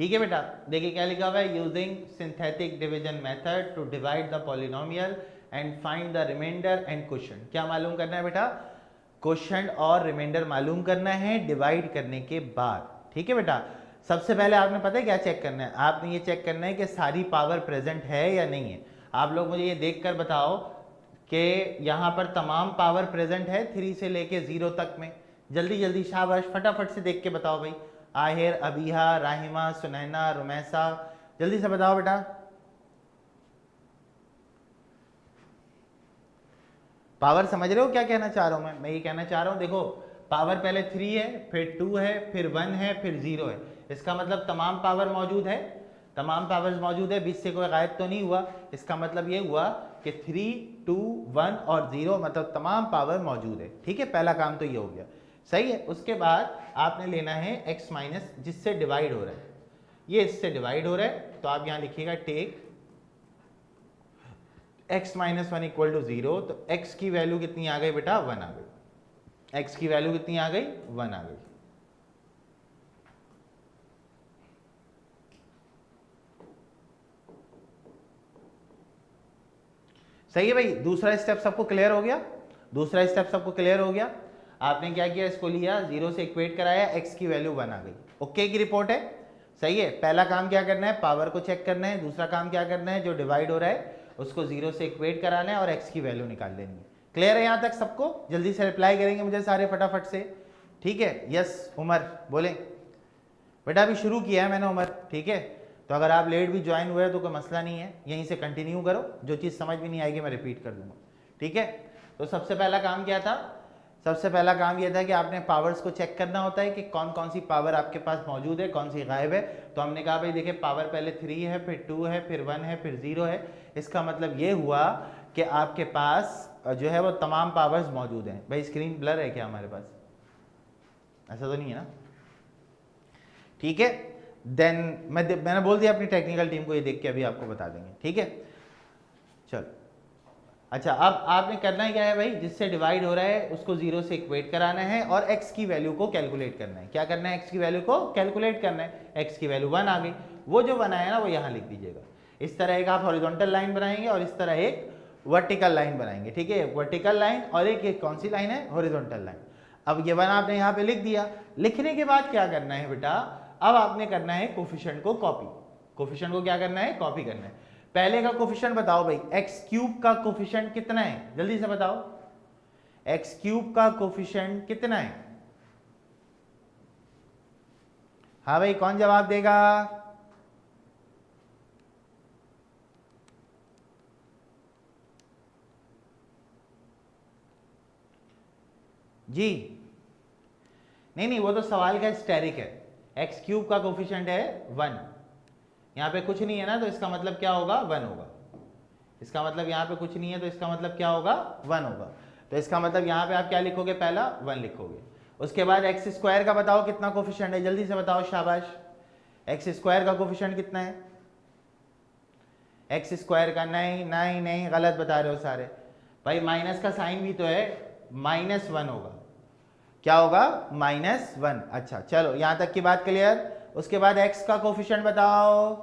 ठीक है बेटा, देखिए क्या लिखा हुआ है, using synthetic division method to divide the polynomial and find the remainder and quotient. क्या मालूम करना है बेटा, क्वोशिएंट और रिमाइंडर मालूम करना है डिवाइड करने के बाद। ठीक है बेटा, सबसे पहले आपने पता है क्या चेक करना है, आपने ये चेक करना है कि सारी पावर प्रेजेंट है या नहीं है। आप लोग मुझे ये देखकर बताओ कि यहाँ पर तमाम पावर प्रेजेंट है 3 से लेके 0 तक में। जल्दी जल्दी शाबाश, फटाफट से देख के बताओ भाई। आहिर, अबीहा, राहिमा, सुनैना, रुमैसा, जल्दी से बताओ बेटा। पावर समझ रहे हो क्या कहना चाह रहा हूं मैं ये कहना चाह रहा हूं, देखो पावर पहले 3 है, फिर 2 है, फिर 1 है, फिर 0 है। इसका मतलब तमाम पावर मौजूद है, तमाम पावर्स मौजूद है, बीच से कोई गायब तो नहीं हुआ। इसका मतलब ये हुआ कि 3, 2, 1 और 0 मतलब तमाम पावर मौजूद है। ठीक है, पहला काम तो ये हो गया, सही है। उसके बाद आपने लेना है x माइनस, जिससे डिवाइड हो रहा है, ये इससे डिवाइड हो रहा है, तो आप यहां लिखिएगा take x minus 1 equal to 0। तो x की वैल्यू कितनी आ गई बेटा, 1 आ गई। x की वैल्यू कितनी आ गई, 1 आ गई। सही है भाई, दूसरा स्टेप सबको क्लियर हो गया, दूसरा स्टेप सबको क्लियर हो गया। आपने क्या किया, इसको लिया 0 से इक्वेट कराया, x की वैल्यू 1 आ गई। ओके की रिपोर्ट है, सही है। पहला काम क्या करना है, पावर को चेक करना है। दूसरा काम क्या करना है, जो डिवाइड हो रहा है उसको 0 से इक्वेट कराना है और x की वैल्यू निकाल लेनी है। क्लियर है यहां तक सबको? जल्दी से रिप्लाई करेंगे मुझे सारे फटाफट से। ठीक है, यस उमर बोले बेटा, अभी शुरू किया है मैंने उमर। ठीक है, तो अगर आप लेट भी ज्वाइन हुए तो कोई मसला नहीं है, यहीं से कंटिन्यू करो, जो चीज़ समझ में नहीं आएगी मैं रिपीट कर दूंगा। ठीक है, तो सबसे पहला काम क्या था, सबसे पहला काम यह था कि आपने पावर्स को चेक करना होता है कि कौन कौन सी पावर आपके पास मौजूद है, कौन सी गायब है। तो हमने कहा भाई देखिए, पावर पहले 3 है, फिर 2 है, फिर 1 है, फिर 0 है। इसका मतलब ये हुआ कि आपके पास जो है वो तमाम पावर्स मौजूद हैं। भाई स्क्रीन ब्लर है क्या हमारे पास? ऐसा तो नहीं है ना? ठीक है, देन मैंने बोल दिया अपनी टेक्निकल टीम को, ये देख के अभी आपको बता देंगे। ठीक है, चलो अच्छा, अब आपने करना है क्या है भाई, जिससे डिवाइड हो रहा है उसको 0 से इक्वेट कराना है और x की वैल्यू को कैलकुलेट करना है। क्या करना है, x की वैल्यू को कैलकुलेट करना है। x की वैल्यू 1 आ गई, वो जो 1 आया ना वो यहाँ लिख दीजिएगा। इस तरह एक आप हॉरिजॉन्टल लाइन बनाएंगे और इस तरह एक वर्टिकल लाइन बनाएंगे। ठीक है, वर्टिकल लाइन और एक कौन सी लाइन है, हॉरिजॉन्टल लाइन। अब ये 1 आपने यहाँ पे लिख दिया। लिखने के बाद क्या करना है बेटा, अब आपने करना है कोफिशिएंट को कॉपी। कोफिशिएंट को क्या करना है, कॉपी करना है। पहले का कोफिशिएंट बताओ भाई, एक्स क्यूब का कोफिशिएंट कितना है, जल्दी से बताओ। एक्स क्यूब का कोफिशिएंट कितना है? हाँ भाई, कौन जवाब देगा? जी नहीं, वो तो सवाल का स्टेरिक है। एक्स क्यूब का कोफिशिएंट है 1, यहाँ पे कुछ नहीं है ना, तो इसका मतलब क्या होगा, 1 होगा। इसका मतलब यहाँ पे कुछ नहीं है तो इसका मतलब क्या होगा, 1 होगा। तो इसका मतलब यहाँ पे आप क्या लिखोगे, पहला 1 लिखोगे। उसके बाद एक्स स्क्वायर का बताओ कितना कोफिशिएंट है, जल्दी से बताओ, शाबाश। एक्स स्क्वायर का कोफिशिएंट कितना है? एक्स स्क्वायर का नहीं, गलत बता रहे हो सारे भाई। माइनस का साइन भी तो है, -1 होगा। क्या होगा, -1। अच्छा चलो, यहां तक की बात क्लियर। उसके बाद x का कोफिशिएंट बताओ,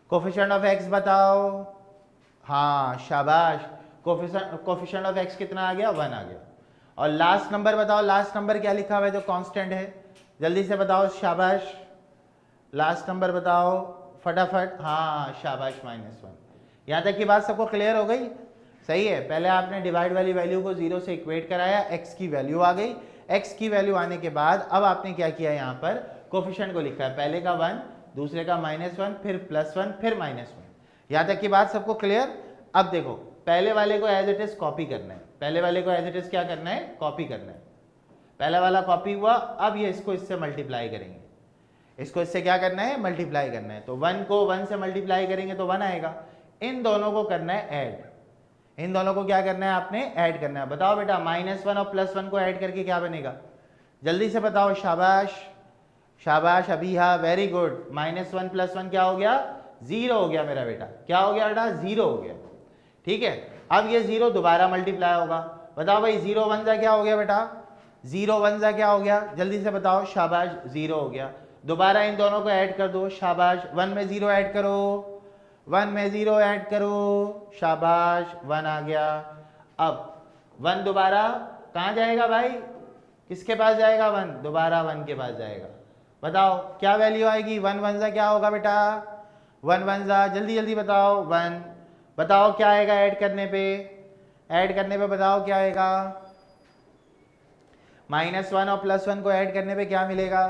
कोफिशिएंट ऑफ x बताओ। हाँ शाबाश, कोफिशिएंट ऑफ x कितना आ गया, 1 आ गया। और लास्ट नंबर बताओ, लास्ट नंबर क्या लिखा हुआ है जो कांस्टेंट है, जल्दी से बताओ, शाबाश। लास्ट नंबर बताओ फटाफट। हाँ शाबाश, -1। यहां तक की बात सबको क्लियर हो गई? सही है। पहले आपने डिवाइड वाली वैल्यू को 0 से इक्वेट कराया, x की वैल्यू आ गई। x की वैल्यू आने के बाद अब आपने क्या किया, यहाँ पर कोफिशिएंट को लिखा है, पहले का 1, दूसरे का -1, फिर +1, फिर -1। यहाँ तक की बात सबको क्लियर? अब देखो, पहले वाले को एज इट इज कॉपी करना है, पहले वाले को एज इट इज क्या करना है, कॉपी करना है। पहला वाला कॉपी हुआ, अब ये इसको इससे मल्टीप्लाई करेंगे, इसको इससे क्या करना है, मल्टीप्लाई करना है। तो 1 को 1 से मल्टीप्लाई करेंगे तो 1 आएगा। इन दोनों को करना है ऐड, इन दोनों को क्या करना है, आपने ऐड करना है। बताओ बेटा, -1 और +1 को ऐड करके क्या बनेगा, जल्दी से बताओ, शाबाश शाबाश अबीहा, वेरी गुड। -1 + 1 क्या हो गया, 0 हो गया मेरा बेटा। क्या हो गया बेटा, 0 हो गया। ठीक है, अब ये 0 दोबारा मल्टीप्लाई होगा। बताओ भाई, 0 1 जा क्या हो गया बेटा, 0 1 जा क्या हो गया, जल्दी से बताओ, शाबाश 0 हो गया। दोबारा इन दोनों को ऐड कर दो, शाबाश। 1 में 0 ऐड करो, 1 में 0 ऐड करो, शाबाश, 1 आ गया। अब 1 दोबारा कहाँ जाएगा भाई, किसके पास जाएगा 1, दोबारा 1 के पास जाएगा। बताओ क्या वैल्यू आएगी, 1 1 सा क्या होगा बेटा, 1 1 सा, जल्दी जल्दी बताओ, 1। बताओ क्या आएगा ऐड करने पे, ऐड करने पे बताओ क्या आएगा, -1 और +1 को ऐड करने पे क्या मिलेगा,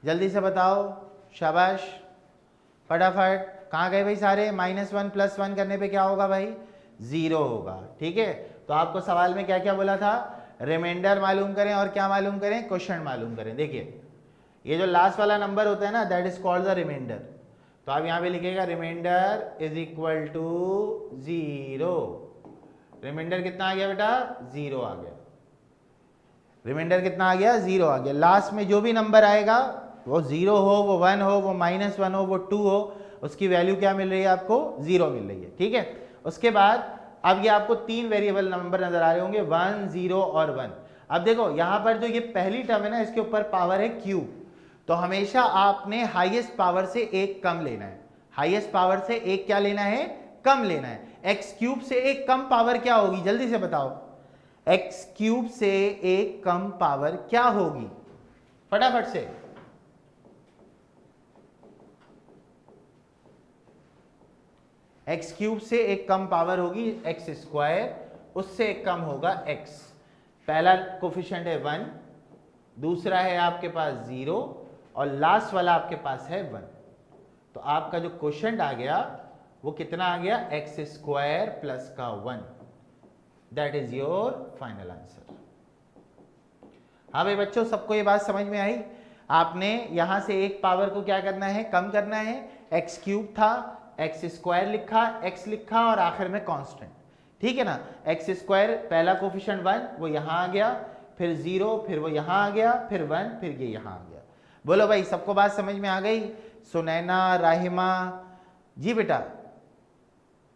जल्दी से बताओ, शाबाश, फटाफट। कहाँ गए भाई सारे, -1 +1 करने पे क्या होगा भाई, 0 होगा। ठीक है, तो आपको सवाल में क्या क्या बोला था, रिमाइंडर मालूम करें और क्या मालूम करें, क्वेश्चन मालूम करें। देखिए ये जो लास्ट वाला नंबर होता है ना, that is called the remainder. तो आप यहाँ पे लिखेगा remainder is equal to 0। Remainder कितना आ गया बेटा, 0 आ गया। रिमाइंडर कितना आ गया, 0 आ गया। लास्ट में जो भी नंबर आएगा, वो 0 हो, वो 1 हो, वो -1 हो, वो 2 हो, उसकी वैल्यू क्या मिल रही है आपको, 0 मिल रही है। ठीक है, उसके बाद अब ये आपको 3 वेरिएबल नंबर नजर आ रहे होंगे, 1 0 और 1। अब देखो यहाँ पर जो ये पहली टर्म है ना, इसके ऊपर पावर है क्यूब, तो हमेशा आपने हाईएस्ट पावर से एक कम लेना है। हाईएस्ट पावर से एक क्या लेना है, कम लेना है। एक्स क्यूब से एक कम पावर क्या होगी, जल्दी से बताओ, एक्स क्यूब से एक कम पावर क्या होगी, फटाफट से। एक्स क्यूब से एक कम पावर होगी एक्स स्क्वायर, उससे एक कम होगा एक्स। पहला कोफिशिएंट है 1, दूसरा है आपके पास 0 और लास्ट वाला आपके पास है 1। तो आपका जो क्वोशिएंट आ गया वो कितना आ गया, एक्स स्क्वायर प्लस का 1। That is your final answer. हाँ भाई बच्चों, सबको ये बात समझ में आई। आपने यहां से एक पावर को क्या करना है, कम करना है। एक्स क्यूब था, एक्स स्क्वायर लिखा, एक्स लिखा और आखिर में कांस्टेंट। ठीक है ना, एक्स स्क्वायर पहला कोफिशिएंट 1 वो यहां आ गया, फिर 0, फिर वो यहां आ गया, फिर 1, फिर ये यहां आ गया। बोलो भाई सबको बात समझ में आ गई। सुनैना, राहिमा, जी बेटा,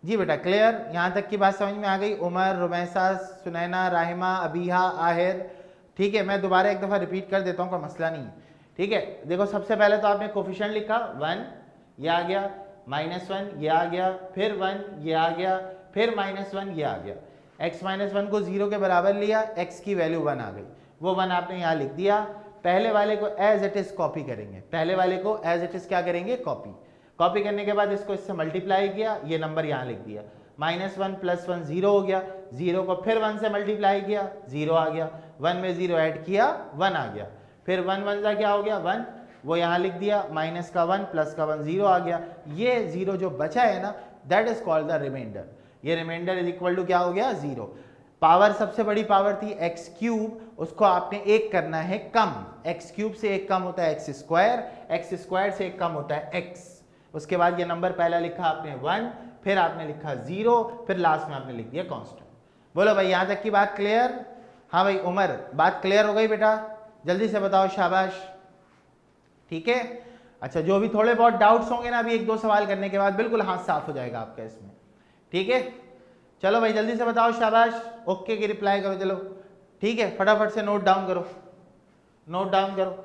जी बेटा क्लियर, यहां तक की बात समझ में आ गई। उमर, रुमैसा, सुनैना, राहिमा, अबीहा, आहिर। ठीक है, मैं दोबारा एक दफा रिपीट कर देता हूं, कोई मसला नहीं है। ठीक है, देखो सबसे पहले तो आपने कोफिशिएंट लिखा 1, ये आ गया, -1 ये आ गया, फिर 1 ये आ गया, फिर -1 ये आ गया। x -1 को 0 के बराबर लिया, x की वैल्यू 1 आ गई, वो 1 आपने यहाँ लिख दिया। पहले वाले को एज इट इज कॉपी करेंगे, पहले वाले को एज इट इज क्या करेंगे, कॉपी। कॉपी करने के बाद इसको इससे मल्टीप्लाई किया, ये नंबर यहाँ लिख दिया। -1 + 1 0 हो गया, 0 को फिर 1 से मल्टीप्लाई किया, 0 आ गया, 1 में 0 ऐड किया, 1 आ गया, फिर 1 1 का क्या हो गया 1, वो यहाँ लिख दिया, माइनस का 1 प्लस का 1 0 आ गया। ये 0 जो बचा है ना, that is called the remainder. ये रिमाइंडर इज इक्वल टू क्या हो गया, 0। पावर सबसे बड़ी पावर थी एक्स क्यूब, उसको आपने एक करना है कम। एक्स क्यूब से एक कम होता है एक्स स्क्वायर से एक कम होता है एक्स। उसके बाद ये नंबर पहला लिखा आपने 1, फिर आपने लिखा 0, फिर लास्ट में आपने लिख दिया कांस्टेंट। बोलो भाई यहां तक की बात क्लियर। हाँ भाई उमर, बात क्लियर हो गई बेटा, जल्दी से बताओ, शाबाश। ठीक है, अच्छा जो भी थोड़े बहुत डाउट्स होंगे ना, अभी 1-2 सवाल करने के बाद बिल्कुल हाथ साफ हो जाएगा आपका इसमें। ठीक है, चलो भाई जल्दी से बताओ, शाबाश। ओके की रिप्लाई करो, चलो ठीक है, फटाफट से नोट डाउन करो, नोट डाउन करो।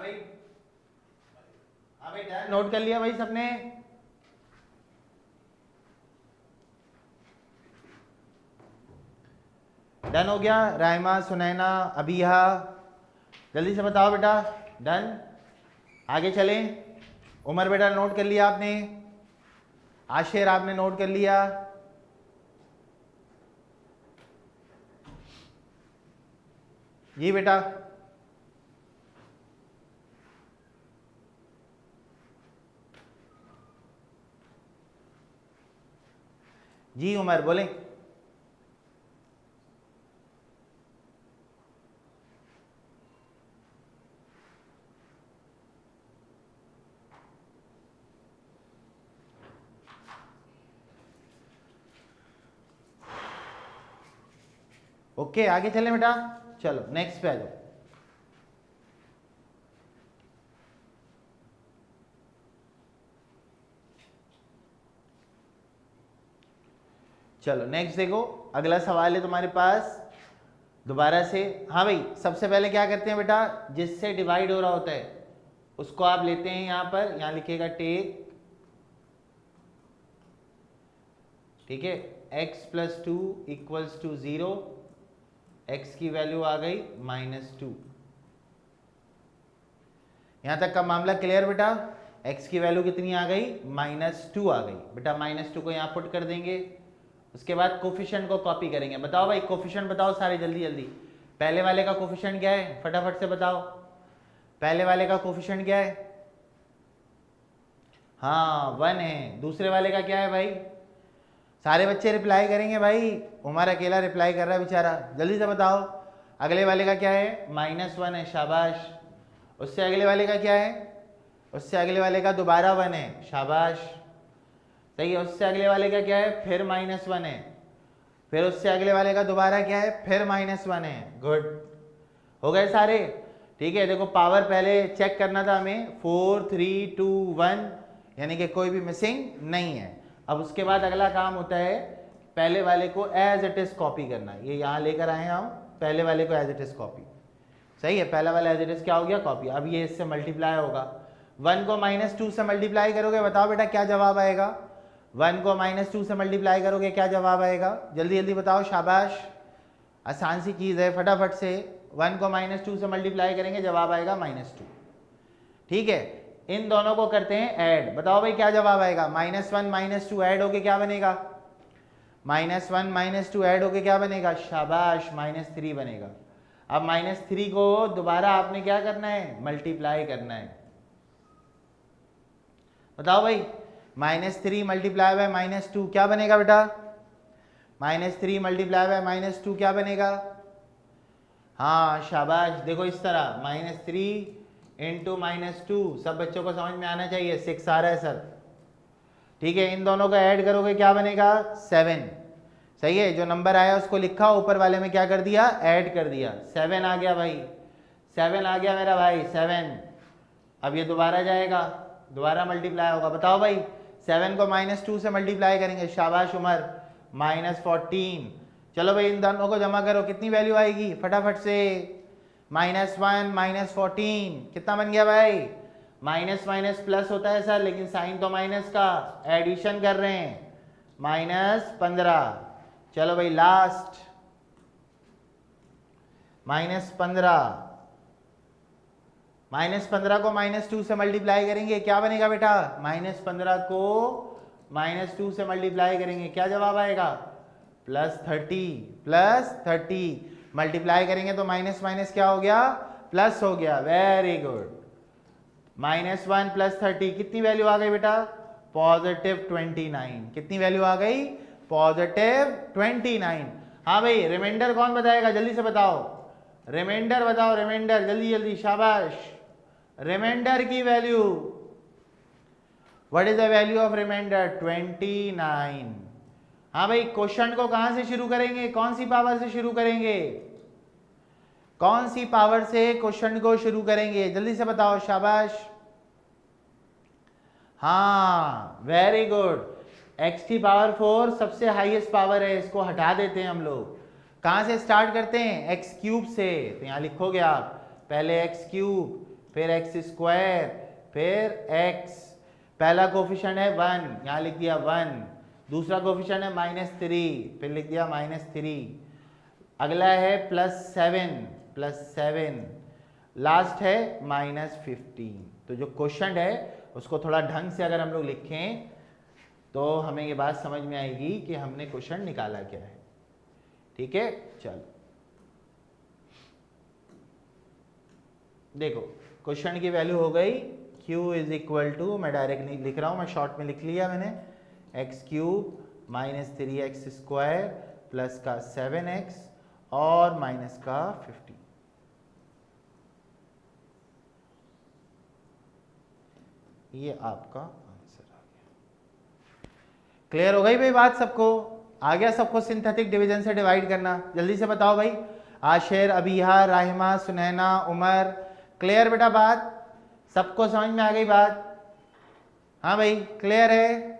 भाई, हाँ भाई डन, नोट कर लिया भाई सबने? डन हो गया? राइमा, सुनैना, अबिहा, जल्दी से बताओ बेटा। डन? आगे चलें। उमर बेटा नोट कर लिया आपने? आशिर आपने नोट कर लिया? जी बेटा। जी उमर बोलें। ओके आगे चलें बेटा, चलो नेक्स्ट पे आ जाओ। चलो नेक्स्ट देखो, अगला सवाल है तुम्हारे पास दोबारा से। हाँ भाई, सबसे पहले क्या करते हैं बेटा, जिससे डिवाइड हो रहा होता है उसको आप लेते हैं यहां पर, यहां लिखेगा टेक, ठीक है, x plus 2 equals to 0, x की वैल्यू आ गई -2। यहां तक का मामला क्लियर बेटा? x की वैल्यू कितनी आ गई? -2 आ गई बेटा। -2 को यहां पुट कर देंगे, उसके बाद कोफिशिएंट को कॉपी करेंगे। बताओ भाई कोफिशिएंट बताओ सारे जल्दी जल्दी। पहले वाले का कोफिशिएंट क्या है, फटाफट से बताओ। पहले वाले का कोफिशिएंट क्या है? हाँ 1 है। दूसरे वाले का क्या है भाई? सारे बच्चे रिप्लाई करेंगे भाई, उमर अकेला रिप्लाई कर रहा है बेचारा, जल्दी से बताओ। अगले वाले का क्या है? -1 है, शाबाश। उससे अगले वाले का क्या है? उससे अगले वाले का दोबारा 1 है, शाबाश, सही है। उससे अगले वाले का क्या है? फिर -1 है। फिर उससे अगले वाले का दोबारा क्या है? फिर -1 है। गुड, हो गए सारे? ठीक है, देखो पावर पहले चेक करना था हमें, 4 3 2 1, यानी कि कोई भी मिसिंग नहीं है। अब उसके बाद अगला काम होता है पहले वाले को एज इट इज कॉपी करना। ये यहाँ लेकर आए हम, पहले वाले को एज इट इज कॉपी, सही है। पहला वाला एज इट इज क्या हो गया? कॉपी। अब ये इससे मल्टीप्लाई होगा, 1 को -2 से मल्टीप्लाई करोगे, बताओ बेटा क्या जवाब आएगा? 1 को -2 से मल्टीप्लाई करोगे, क्या जवाब आएगा? जल्दी जल्दी बताओ, शाबाश, आसान सी चीज़ है, फटाफट से 1 को -2 से मल्टीप्लाई करेंगे, जवाब आएगा -2। ठीक है, इन दोनों को करते हैं ऐड। बताओ भाई क्या जवाब आएगा? -1 -2 ऐड होके क्या बनेगा? -1 -2 ऐड होके क्या बनेगा? शाबाश, -3 बनेगा। अब -3 को दोबारा आपने क्या करना है? मल्टीप्लाई करना है। बताओ भाई, -3 मल्टीप्लाई बाय -2 क्या बनेगा बेटा? -3 मल्टीप्लाई बाय -2 क्या बनेगा? हाँ शाबाश, देखो इस तरह -3 इंटू -2, सब बच्चों को समझ में आना चाहिए, 6 आ रहा है सर। ठीक है, इन दोनों को ऐड करोगे क्या बनेगा? 7, सही है। जो नंबर आया उसको लिखा, ऊपर वाले में क्या कर दिया? ऐड कर दिया। 7 आ गया भाई, 7 आ गया मेरा भाई, 7। अब ये दोबारा जाएगा, दोबारा मल्टीप्लाई होगा। बताओ भाई, 7 को -2 से मल्टीप्लाई करेंगे, शाबाश उमर, -14। चलो भाई इन दोनों को जमा करो, कितनी वैल्यू आएगी फटाफट से? -1 -14 कितना बन गया भाई? माइनस माइनस प्लस होता है सर, लेकिन साइन तो माइनस का, एडिशन कर रहे हैं, -15। चलो भाई लास्ट, -15। -15 को -2 से मल्टीप्लाई करेंगे, क्या बनेगा बेटा? -15 को -2 से मल्टीप्लाई करेंगे, क्या जवाब आएगा? +30 मल्टीप्लाई करेंगे तो माइनस माइनस क्या हो गया? प्लस हो गया। Very good. -1 + 30 कितनी वैल्यू आ गई बेटा? +29। कितनी वैल्यू आ गई? +29। हाँ भाई, रिमाइंडर कौन बताएगा? जल्दी से बताओ, रिमाइंडर बताओ, रिमाइंडर जल्दी जल्दी, शाबाश। रिमाइंडर की value, what is the value of remainder? 29। हाँ भाई, क्वेश्चन को कहां से शुरू करेंगे? कौन सी पावर से शुरू करेंगे? कौन सी पावर से क्वेश्चन को शुरू करेंगे? जल्दी से बताओ, शाबाश। हाँ वेरी गुड, x⁴ सबसे हाईएस्ट पावर है, इसको हटा देते हैं हम लोग। कहां से स्टार्ट करते हैं? x³ से। तो यहां लिखोगे आप, पहले x³, फिर एक्स स्क्वायर, फिर एक्स, पहला कोफिशिएंट है 1, यहाँ लिख दिया 1, दूसरा कोफिशिएंट है -3, फिर लिख दिया -3, अगला है +7, लास्ट है -15। तो जो क्वेश्चन है उसको थोड़ा ढंग से अगर हम लोग लिखें तो हमें ये बात समझ में आएगी कि हमने क्वेश्चन निकाला क्या है। ठीक है, चलो देखो क्वेश्चन की वैल्यू हो गई q इज इक्वल टू, मैं डायरेक्ट नहीं लिख रहा हूं, मैं शॉर्ट में लिख लिया मैंने, x³ -3x² प्लस का 7x और माइनस का 50। ये आपका आंसर आ गया। क्लियर हो गई भाई बात सबको? आ गया सबको सिंथेटिक डिवीजन से डिवाइड करना? जल्दी से बताओ भाई। आशिर, अबिहा, राहिमा, सुनैना, उमर, क्लियर बेटा बात? सबको समझ में आ गई बात? हाँ भाई क्लियर है?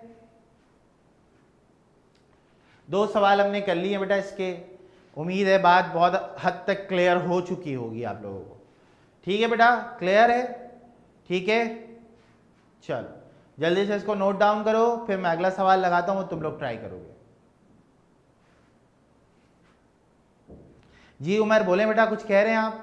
2 सवाल हमने कर लिए बेटा इसके। उम्मीद है बात बहुत हद तक क्लियर हो चुकी होगी आप लोगों को। ठीक है बेटा, क्लियर है? ठीक है, चलो जल्दी से इसको नोट डाउन करो, फिर मैं अगला सवाल लगाता हूं, तुम लोग ट्राई करोगे। जी उमर बोले बेटा, कुछ कह रहे हैं आप?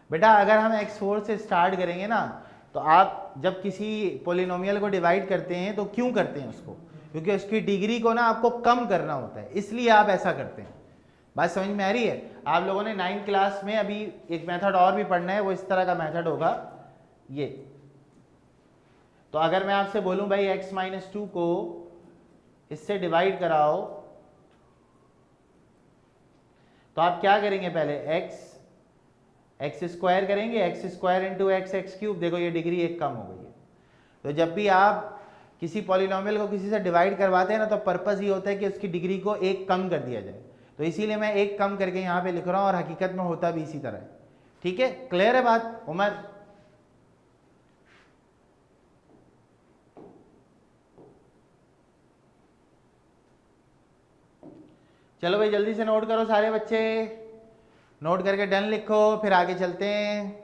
बेटा अगर हम x4 से स्टार्ट करेंगे ना, तो आप जब किसी पोलिनोमियल को डिवाइड करते हैं तो क्यों करते हैं उसको? क्योंकि उसकी डिग्री को ना आपको कम करना होता है, इसलिए आप ऐसा करते हैं। बात समझ में आ रही है? आप लोगों ने 9th क्लास में अभी एक मेथड और भी पढ़ना है, वो इस तरह का मेथड होगा ये। तो अगर मैं आपसे बोलूं भाई x-2 को इससे डिवाइड कराओ, तो आप क्या करेंगे? पहले x² करेंगे, x² × x³ देखो ये डिग्री एक कम हो गई है। तो जब भी आप किसी पॉलिनोमियल को किसी से डिवाइड करवाते हैं ना, तो पर्पस ये होता है कि उसकी डिग्री को एक कम कर दिया जाए। तो इसीलिए मैं एक कम करके यहाँ पे लिख रहा हूँ, और हकीकत में होता भी इसी तरह है। ठीक है, क्लियर है बात उमर? चलो भाई जल्दी से नोट करो सारे बच्चे, नोट करके डन लिखो, फिर आगे चलते हैं।